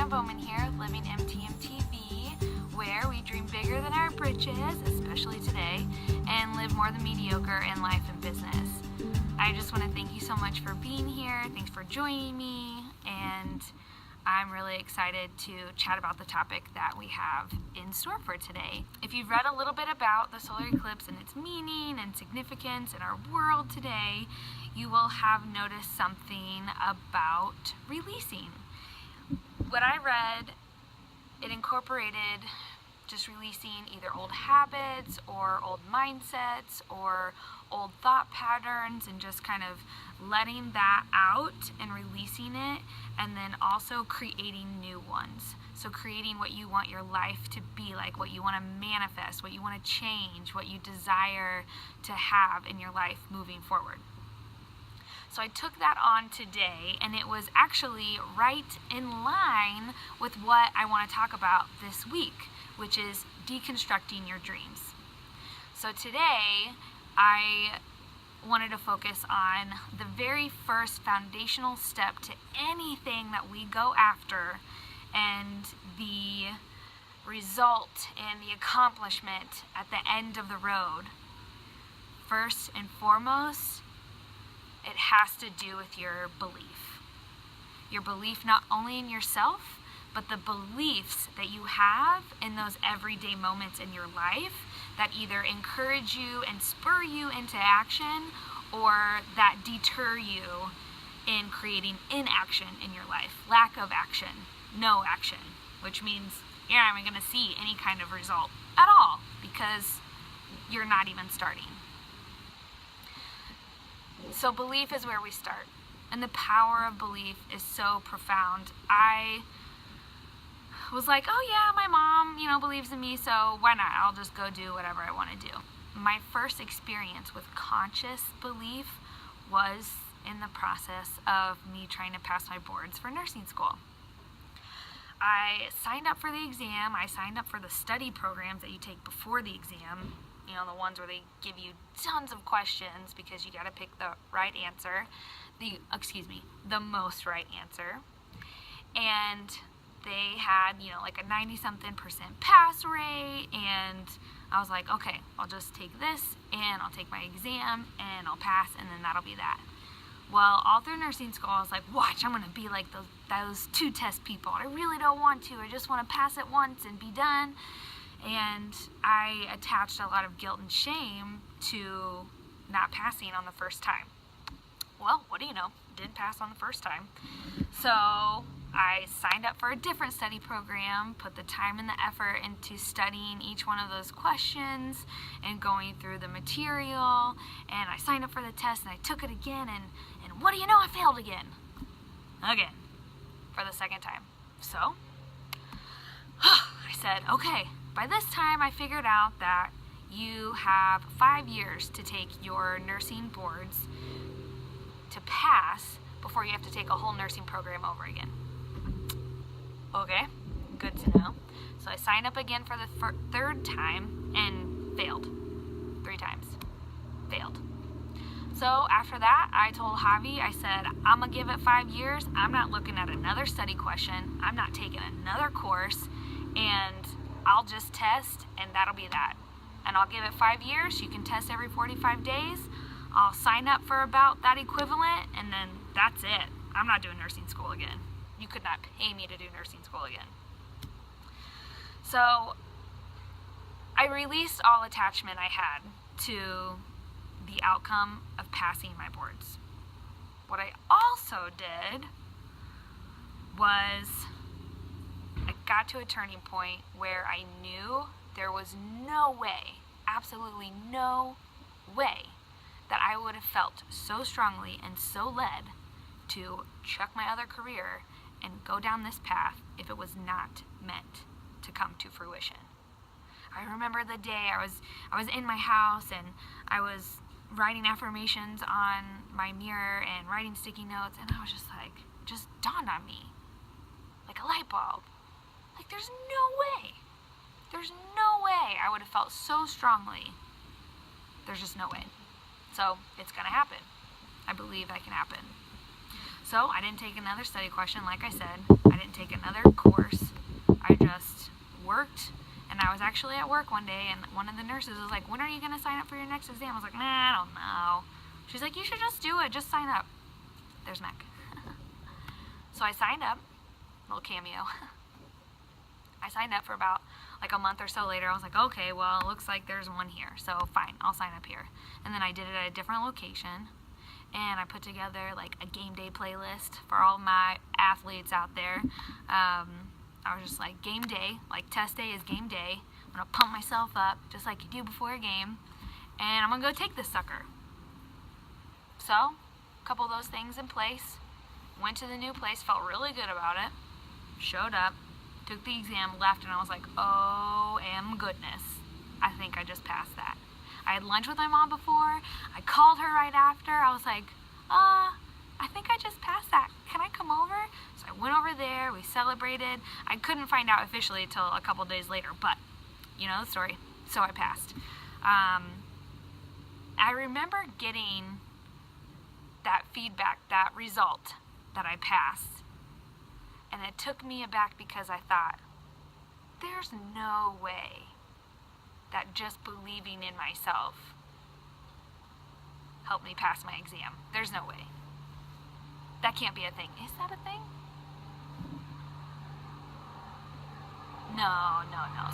Bowman here, living MTMTV, where we dream bigger than our britches, especially today, and live more than mediocre in life and business. I just want to thank you so much for being here. Thanks for joining me, and I'm really excited to chat about the topic that we have in store for today. If you've read a little bit about the solar eclipse and its meaning and significance in our world today, you will have noticed something about releasing. What I read, it incorporated just releasing either old habits or old mindsets or old thought patterns and just kind of letting that out and releasing it, and then also creating new ones. So creating what you want your life to be like, what you want to manifest, what you want to change, what you desire to have in your life moving forward. So I took that on today, and it was actually right in line with what I want to talk about this week, which is deconstructing your dreams. So today, I wanted to focus on the very first foundational step to anything that we go after, and the result and the accomplishment at the end of the road. First and foremost, it has to do with your belief. Your belief not only in yourself, but the beliefs that you have in those everyday moments in your life that either encourage you and spur you into action, or that deter you in creating inaction in your life. Lack of action, no action, which means you're not even going to see any kind of result at all because you're not even starting. So belief is where we start, and the power of belief is so profound. I was like, oh yeah, my mom, believes in me, so why not? I'll just go do whatever I want to do. My first experience with conscious belief was in the process of me trying to pass my boards for nursing school. I signed up for the exam. I signed up for the study programs that you take before the exam. The ones where they give you tons of questions because you got to pick the right answer, the most right answer. And they had, like a 90-something% pass rate, and I was like, okay, I'll just take this, and I'll take my exam, and I'll pass, and then that'll be that. Well, all through nursing school, I was like, watch, I'm going to be like those two test people. I really don't want to. I just want to pass it once and be done. And I attached a lot of guilt and shame to not passing on the first time. Well, what do you know? Didn't pass on the first time. So I signed up for a different study program, put the time and the effort into studying each one of those questions and going through the material. And I signed up for the test, and I took it again, and what do you know? I failed again. Again. For the second time. So I said, okay. By this time, I figured out that you have 5 years to take your nursing boards to pass before you have to take a whole nursing program over again. Okay, good to know. So I signed up again for the third time and failed. 3 times. Failed. So after that, I told Javi, I said, I'm going to give it 5 years. I'm not looking at another study question. I'm not taking another course. And I'll just test, and that'll be that. And I'll give it 5 years. You can test every 45 days. I'll sign up for about that equivalent, and then that's it. I'm not doing nursing school again. You could not pay me to do nursing school again. So I released all attachment I had to the outcome of passing my boards. What I also did was I got to a turning point where I knew there was no way, absolutely no way, that I would have felt so strongly and so led to chuck my other career and go down this path if it was not meant to come to fruition. I remember the day I was in my house, and I was writing affirmations on my mirror and writing sticky notes, and I was just like, just dawned on me like a light bulb. Like, there's no way I would have felt so strongly. There's just no way. So it's gonna happen. I believe that can happen. So I didn't take another study question, like I said. I didn't take another course. I just worked, and I was actually at work one day, and one of the nurses was like, when are you going to sign up for your next exam? I was like, nah, I don't know. She's like, you should just do it. Just sign up. There's Mac. So I signed up. Little cameo. I signed up for about like a month or so later. I was like, okay, well, it looks like there's one here. So fine, I'll sign up here. And then I did it at a different location. And I put together like a game day playlist for all my athletes out there. I was just like, game day, like test day is game day. I'm gonna pump myself up just like you do before a game, and I'm gonna go take this sucker. So, a couple of those things in place. Went to the new place, felt really good about it. Showed up, took the exam, left, and I was like, oh, goodness. I think I just passed that. I had lunch with my mom before. I called her right after. I was like, I think I just passed that. Can I come over? So I went over there. We celebrated. I couldn't find out officially until a couple days later, but you know the story. So I passed. I remember getting that feedback, that result that I passed. And it took me aback because I thought, there's no way that just believing in myself helped me pass my exam. There's no way. That can't be a thing. Is that a thing? No.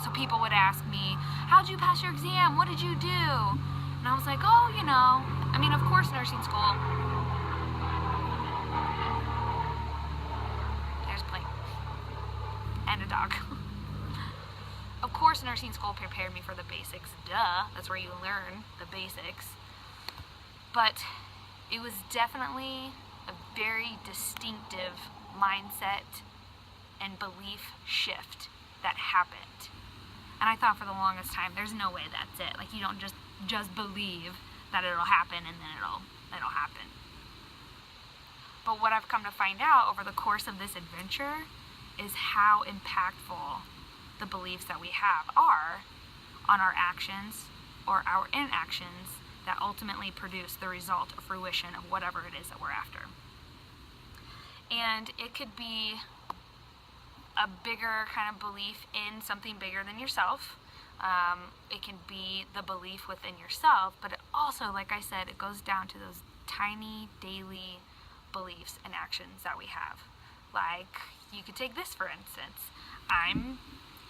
So people would ask me, how'd you pass your exam? What did you do? And I was like, oh, you know, I mean, of course, nursing school. There's a plane. And a dog. Of course, nursing school prepared me for the basics. Duh. That's where you learn the basics. But it was definitely a very distinctive mindset and belief shift that happened. And I thought for the longest time, there's no way that's it. Like, you don't just believe that it'll happen and then it'll happen. But what I've come to find out over the course of this adventure is how impactful the beliefs that we have are on our actions or our inactions that ultimately produce the result or fruition of whatever it is that we're after. And it could be a bigger kind of belief in something bigger than yourself. It can be the belief within yourself, but it also, like I said, it goes down to those tiny daily beliefs and actions that we have. Like, you could take this for instance. I'm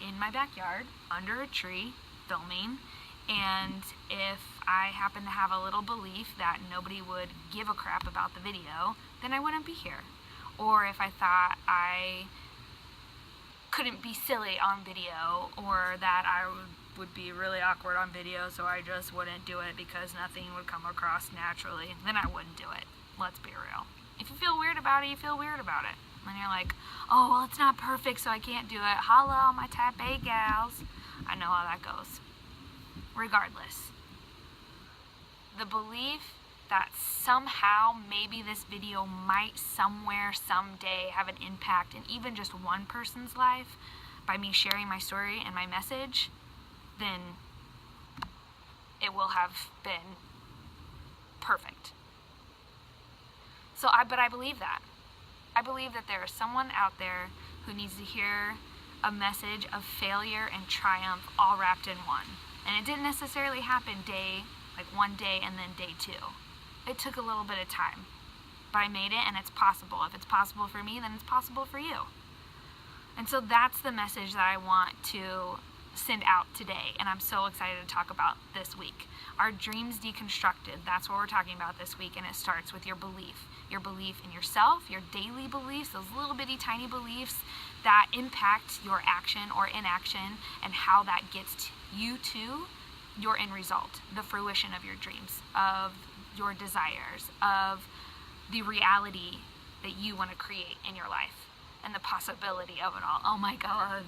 in my backyard under a tree filming, and if I happen to have a little belief that nobody would give a crap about the video, then I wouldn't be here. Or if I thought I couldn't be silly on video, or that I would be really awkward on video, so I just wouldn't do it because nothing would come across naturally, then I wouldn't do it. Let's be real. If you feel weird about it, you feel weird about it. And you're like, oh, well, it's not perfect, so I can't do it. Holla, my type A gals. I know how that goes. Regardless, the belief that somehow maybe this video might somewhere someday have an impact in even just one person's life by me sharing my story and my message, then it will have been perfect. But I believe that. I believe that there is someone out there who needs to hear a message of failure and triumph all wrapped in one. And it didn't necessarily happen one day and then day two. It took a little bit of time. But I made it, and it's possible. If it's possible for me, then it's possible for you. And so that's the message that I want to send out today, and I'm so excited to talk about this week. Our dreams deconstructed, that's what we're talking about this week, and it starts with your belief. Your belief in yourself, your daily beliefs, those little bitty tiny beliefs that impact your action or inaction, and how that gets you to your end result, the fruition of your dreams, of your desires, of the reality that you want to create in your life, and the possibility of it all. Oh my God,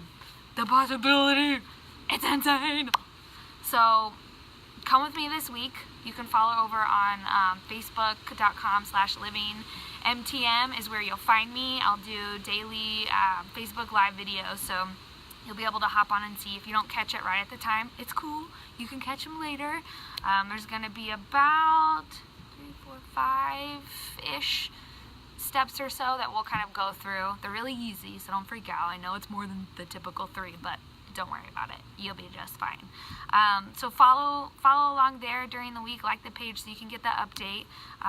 the possibility, it's insane. So come with me this week. You can follow over on facebook.com/livingmtm is where you'll find me. I'll do daily Facebook live videos, so you'll be able to hop on and see. If you don't catch it right at the time, it's cool. You can catch them later. There's going to be about 3, 4, 5-ish steps or so that we'll kind of go through. They're really easy, so don't freak out. I know it's more than the typical 3, but don't worry about it. You'll be just fine. So follow along there during the week. Like the page so you can get the update.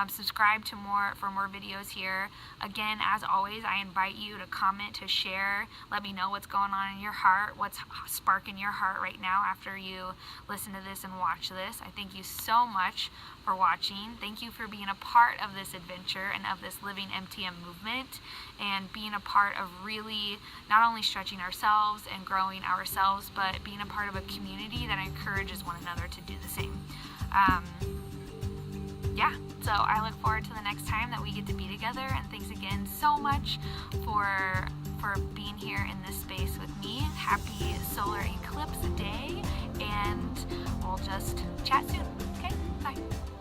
Subscribe for more videos here. Again, as always, I invite you to comment, to share. Let me know what's going on in your heart, what's sparking your heart right now after you listen to this and watch this. I thank you so much for watching. Thank you for being a part of this adventure and of this living MTM movement, and being a part of really not only stretching ourselves and growing ourselves, but being a part of a community that encourages one another to do the same. Yeah, so I look forward to the next time that we get to be together, and thanks again so much for being here in this space with me. Happy solar eclipse day, and we'll just chat soon. Okay, bye.